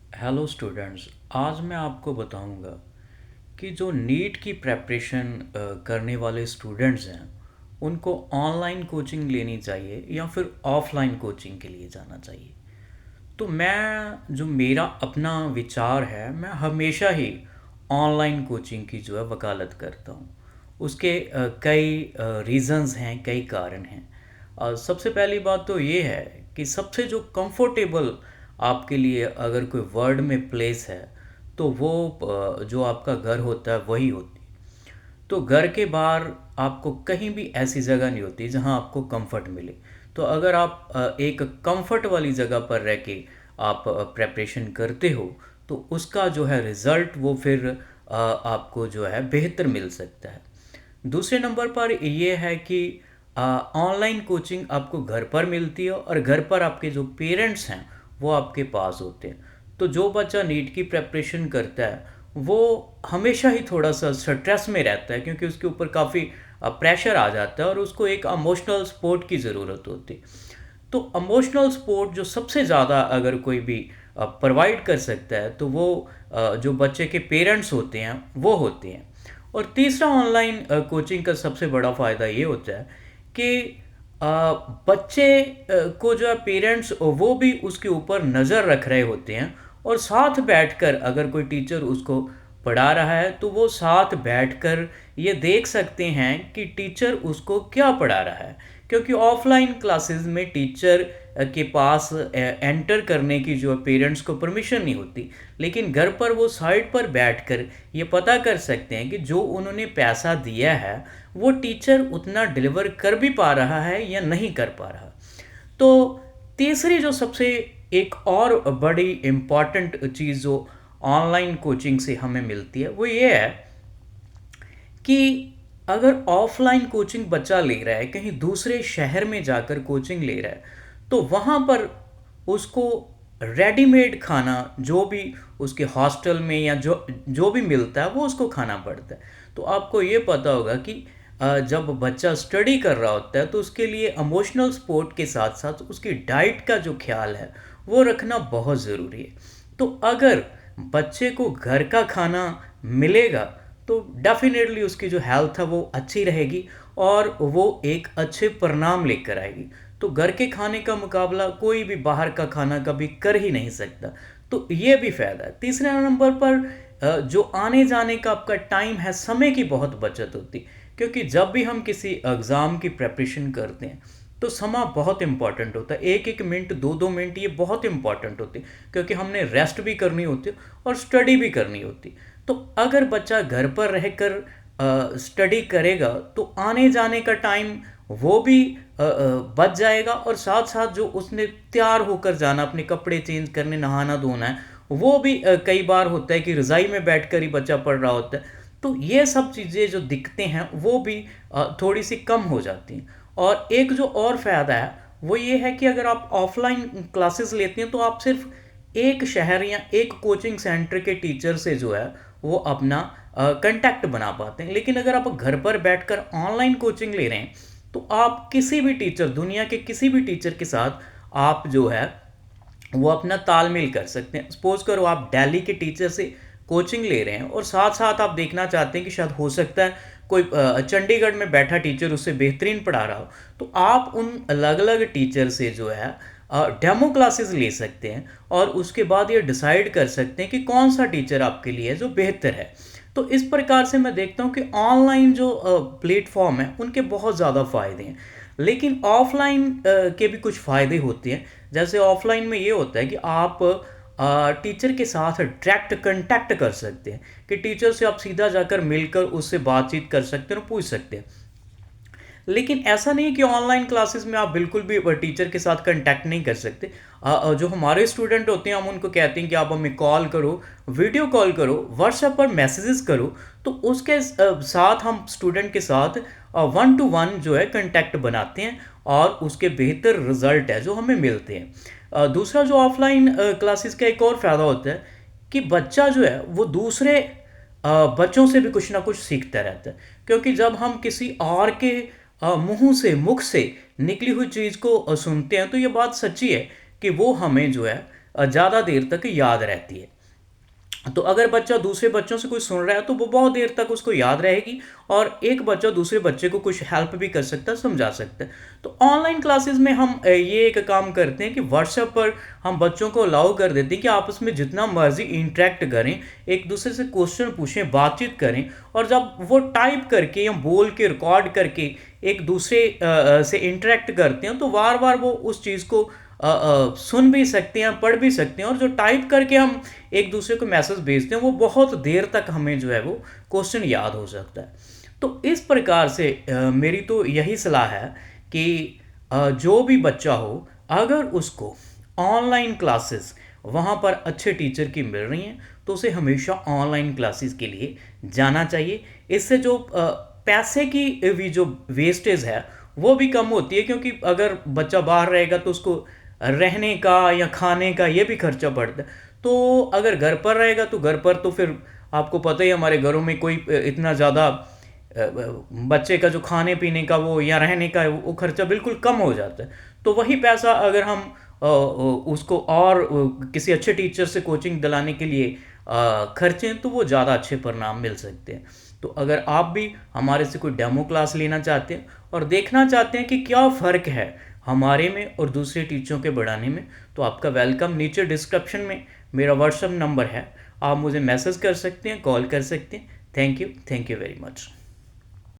Hello students. आज मैं आपको बताऊंगा कि जो नीट की प्रेपरेशन करने वाले स्टूडेंट्स हैं उनको ऑनलाइन कोचिंग लेनी चाहिए या फिर ऑफलाइन कोचिंग के लिए जाना चाहिए। तो मैं जो मेरा अपना विचार है, मैं हमेशा ही ऑनलाइन कोचिंग की जो है वकालत करता हूँ। उसके कई रीज़न्स हैं, कई कारण हैं। सबसे पहली बात तो ये है कि सबसे जो कंफर्टेबल आपके लिए अगर कोई वर्ड में प्लेस है तो वो जो आपका घर होता है वही होती है। तो घर के बाहर आपको कहीं भी ऐसी जगह नहीं होती जहां आपको कंफर्ट मिले। तो अगर आप एक कंफर्ट वाली जगह पर रह के आप प्रेपरेशन करते हो तो उसका जो है रिज़ल्ट वो फिर आपको जो है बेहतर मिल सकता है। दूसरे नंबर पर ये है कि ऑनलाइन कोचिंग आपको घर पर मिलती है और घर पर आपके जो पेरेंट्स हैं वो आपके पास होते हैं। तो जो बच्चा नीट की प्रेपरेशन करता है वो हमेशा ही थोड़ा सा स्ट्रेस में रहता है, क्योंकि उसके ऊपर काफ़ी प्रेशर आ जाता है और उसको एक इमोशनल सपोर्ट की ज़रूरत होती है। तो इमोशनल सपोर्ट जो सबसे ज़्यादा अगर कोई भी प्रोवाइड कर सकता है तो वो जो बच्चे के पेरेंट्स होते हैं वो होते हैं। और तीसरा ऑनलाइन कोचिंग का सबसे बड़ा फ़ायदा ये होता है कि अ, बच्चे को जो है पेरेंट्स वो भी उसके ऊपर नज़र रख रहे होते हैं और साथ बैठकर अगर कोई टीचर उसको पढ़ा रहा है तो वो साथ बैठकर ये देख सकते हैं कि टीचर उसको क्या पढ़ा रहा है। क्योंकि ऑफलाइन क्लासेस में टीचर के पास एंटर करने की जो पेरेंट्स को परमिशन नहीं होती, लेकिन घर पर वो साइड पर बैठकर ये पता कर सकते हैं कि जो उन्होंने पैसा दिया है वो टीचर उतना डिलीवर कर भी पा रहा है या नहीं कर पा रहा। तो तीसरी जो सबसे एक और बड़ी इम्पॉर्टेंट चीज़ जो ऑनलाइन कोचिंग से हमें मिलती है वो ये है कि अगर ऑफलाइन कोचिंग बच्चा ले रहा है, कहीं दूसरे शहर में जाकर कोचिंग ले रहा है, तो वहाँ पर उसको रेडीमेड खाना जो भी उसके हॉस्टल में या जो जो भी मिलता है वो उसको खाना पड़ता है। तो आपको ये पता होगा कि जब बच्चा स्टडी कर रहा होता है तो उसके लिए इमोशनल सपोर्ट के साथ साथ उसकी डाइट का जो ख्याल है वो रखना बहुत ज़रूरी है। तो अगर बच्चे को घर का खाना मिलेगा तो डेफिनेटली उसकी जो हेल्थ है वो अच्छी रहेगी और वो एक अच्छे परिणाम लेकर आएगी। तो घर के खाने का मुकाबला कोई भी बाहर का खाना कभी कर ही नहीं सकता। तो ये भी फ़ायदा है। तीसरे नंबर पर जो आने जाने का आपका टाइम है, समय की बहुत बचत होती, क्योंकि जब भी हम किसी एग्ज़ाम की प्रेपरेशन करते हैं तो समय बहुत इंपॉर्टेंट होता है। एक एक मिनट, दो दो मिनट ये बहुत इंपॉर्टेंट होती है, क्योंकि हमने रेस्ट भी करनी होती है और स्टडी भी करनी होती। तो अगर बच्चा घर पर रहकर स्टडी करेगा तो आने जाने का टाइम वो भी बच जाएगा और साथ साथ जो उसने तैयार होकर जाना, अपने कपड़े चेंज करने, नहाना धोना है, वो भी कई बार होता है कि रज़ाई में बैठकर ही बच्चा पढ़ रहा होता है। तो ये सब चीज़ें जो दिक्कतें हैं वो भी थोड़ी सी कम हो जाती हैं। और एक जो और फ़ायदा है वो ये है कि अगर आप ऑफलाइन क्लासेस लेते हैं तो आप सिर्फ एक शहर या एक कोचिंग सेंटर के टीचर से जो है वो अपना कांटेक्ट बना पाते हैं। लेकिन अगर आप घर पर बैठकर ऑनलाइन कोचिंग ले रहे हैं तो आप किसी भी टीचर, दुनिया के किसी भी टीचर के साथ आप जो है वो अपना तालमेल कर सकते हैं। सपोज करो आप दिल्ली के टीचर से कोचिंग ले रहे हैं और साथ साथ आप देखना चाहते हैं कि शायद हो सकता है कोई चंडीगढ़ में बैठा टीचर उससे बेहतरीन पढ़ा रहा हो, तो आप उन अलग अलग टीचर से जो है डेमो क्लासेस ले सकते हैं और उसके बाद ये डिसाइड कर सकते हैं कि कौन सा टीचर आपके लिए जो बेहतर है। तो इस प्रकार से मैं देखता हूँ कि ऑनलाइन जो प्लेटफॉर्म है उनके बहुत ज़्यादा फ़ायदे हैं, लेकिन ऑफलाइन के भी कुछ फ़ायदे होते हैं। जैसे ऑफलाइन में ये होता है कि आप टीचर के साथ डायरेक्ट कांटेक्ट कर सकते हैं, कि टीचर से आप सीधा जाकर मिलकर उससे बातचीत कर सकते हैं और पूछ सकते हैं। लेकिन ऐसा नहीं कि ऑनलाइन क्लासेस में आप बिल्कुल भी टीचर के साथ कांटेक्ट नहीं कर सकते। जो हमारे स्टूडेंट होते हैं हम उनको कहते हैं कि आप हमें कॉल करो, वीडियो कॉल करो, व्हाट्सएप पर मैसेजेस करो। तो उसके साथ हम स्टूडेंट के साथ वन टू वन जो है कांटेक्ट बनाते हैं और उसके बेहतर रिजल्ट है जो हमें मिलते हैं। दूसरा जो ऑफलाइन क्लासेस का एक और फ़ायदा होता है कि बच्चा जो है वो दूसरे बच्चों से भी कुछ ना कुछ सीखता रहता है। क्योंकि जब हम किसी और के मुंह से, मुख से निकली हुई चीज़ को सुनते हैं तो ये बात सच्ची है कि वो हमें जो है ज़्यादा देर तक याद रहती है। तो अगर बच्चा दूसरे बच्चों से कुछ सुन रहा है तो वो बहुत देर तक उसको याद रहेगी, और एक बच्चा दूसरे बच्चे को कुछ हेल्प भी कर सकता है, समझा सकता है। तो ऑनलाइन क्लासेस में हम ये एक काम करते हैं कि व्हाट्सएप पर हम बच्चों को अलाउ कर देते हैं कि आपस में जितना मर्जी इंटरेक्ट करें, एक दूसरे से क्वेश्चन पूछें, बातचीत करें, और जब वो टाइप करके या बोल के रिकॉर्ड करके एक दूसरे से इंटरेक्ट करते हैं तो बार बार वो उस चीज़ को सुन भी सकते हैं, पढ़ भी सकते हैं, और जो टाइप करके हम एक दूसरे को मैसेज भेजते हैं वो बहुत देर तक हमें जो है वो क्वेश्चन याद हो सकता है। तो इस प्रकार से मेरी तो यही सलाह है कि जो भी बच्चा हो, अगर उसको ऑनलाइन क्लासेस वहाँ पर अच्छे टीचर की मिल रही हैं तो उसे हमेशा ऑनलाइन क्लासेस के लिए जाना चाहिए। इससे जो पैसे की भी जो वेस्टेज है वो भी कम होती है, क्योंकि अगर बच्चा बाहर रहेगा तो उसको रहने का या खाने का ये भी खर्चा पड़ता है। तो अगर घर पर रहेगा तो घर पर तो फिर आपको पता ही है, हमारे घरों में कोई इतना ज़्यादा बच्चे का जो खाने पीने का वो या रहने का वो खर्चा बिल्कुल कम हो जाता है। तो वही पैसा अगर हम उसको और किसी अच्छे टीचर से कोचिंग दिलाने के लिए खर्चें तो वो ज़्यादा अच्छे परिणाम मिल सकते हैं। तो अगर आप भी हमारे से कोई डेमो क्लास लेना चाहते हैं और देखना चाहते हैं कि क्या फ़र्क है हमारे में और दूसरे टीचरों के बढ़ाने में, तो आपका वेलकम। नीचे डिस्क्रिप्शन में मेरा व्हाट्सएप नंबर है, आप मुझे मैसेज कर सकते हैं, कॉल कर सकते हैं। Thank you very much.